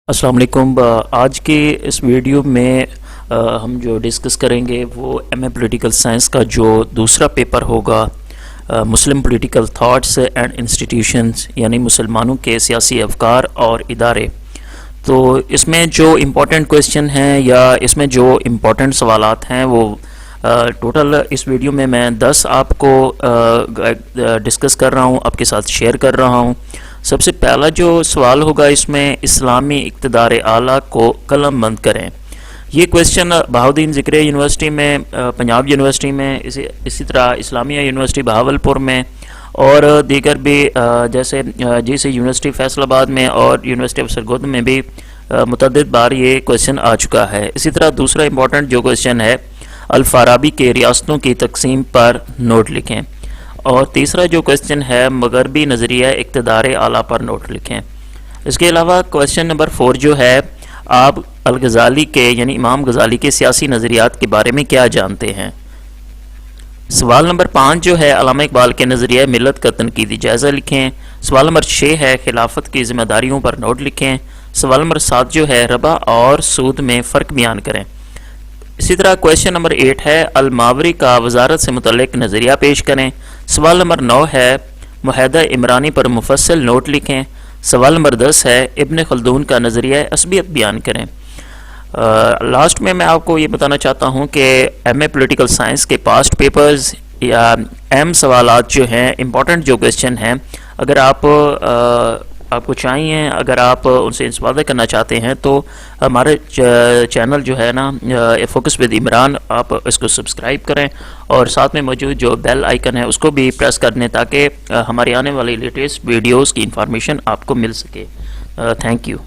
السلام علیکم۔ آج کے اس ویڈیو میں ہم جو ڈسکس کریں گے وہ ایم اے پولیٹیکل سائنس کا جو دوسرا پیپر ہوگا، مسلم پولیٹیکل تھاٹس اینڈ انسٹیٹیوشنز، یعنی مسلمانوں کے سیاسی افکار اور ادارے۔ تو اس میں جو امپورٹنٹ کویسچن ہیں یا اس میں جو امپورٹنٹ سوالات ہیں وہ ٹوٹل اس ویڈیو میں 10 آپ کو ڈسکس کر رہا ہوں، آپ کے ساتھ شیئر کر رہا ہوں۔ سب سے پہلا جو سوال ہوگا اس میں، اسلامی اقتدار اعلیٰ کو قلم بند کریں۔ یہ کویسچن بہاؤالدین ذکریہ یونیورسٹی میں، پنجاب یونیورسٹی میں، اسی طرح اسلامیہ یونیورسٹی بہاولپور میں اور دیگر بھی جیسے جیسے یونیورسٹی فیصل آباد میں اور یونیورسٹی آف سرگودہ میں بھی متعدد بار یہ کویسچن آ چکا ہے۔ اسی طرح دوسرا امپورٹنٹ جو کویسچن ہے، الفارابی کے ریاستوں کی تقسیم پر نوٹ لکھیں، اور تیسرا جو کویسچن ہے، مغربی نظریہ اقتدار اعلیٰ پر نوٹ لکھیں۔ اس کے علاوہ کویسچن نمبر 4 جو ہے، آپ الغزالی کے یعنی امام غزالی کے سیاسی نظریات کے بارے میں کیا جانتے ہیں۔ سوال نمبر 5 جو ہے، علامہ اقبال کے نظریہ ملت کا تنقیدی جائزہ لکھیں۔ سوال نمبر 6 ہے، خلافت کی ذمہ داریوں پر نوٹ لکھیں۔ سوال نمبر 7 جو ہے، ربا اور سود میں فرق بیان کریں۔ اسی طرح کویسچن نمبر 8 ہے، الماوری کا وزارت سے متعلق نظریہ پیش کریں۔ سوال نمبر 9 ہے، معاہدہ عمرانی پر مفصل نوٹ لکھیں۔ سوال نمبر 10 ہے، ابن خلدون کا نظریہ عصبیت بیان کریں۔ لاسٹ میں آپ کو یہ بتانا چاہتا ہوں کہ ایم اے پولیٹیکل سائنس کے پاسٹ پیپرز یا اہم سوالات جو ہیں، امپورٹنٹ جو کویسچن ہیں، اگر آپ کو چاہیے، اگر آپ ان سے استفادہ کرنا چاہتے ہیں تو ہمارے چینل جو ہے نا فوکس ود عمران، آپ اس کو سبسکرائب کریں اور ساتھ میں موجود جو بیل آئیکن ہے اس کو بھی پریس کر دیں تاکہ ہماری آنے والی لیٹسٹ ویڈیوز کی انفارمیشن آپ کو مل سکے۔ Thank you.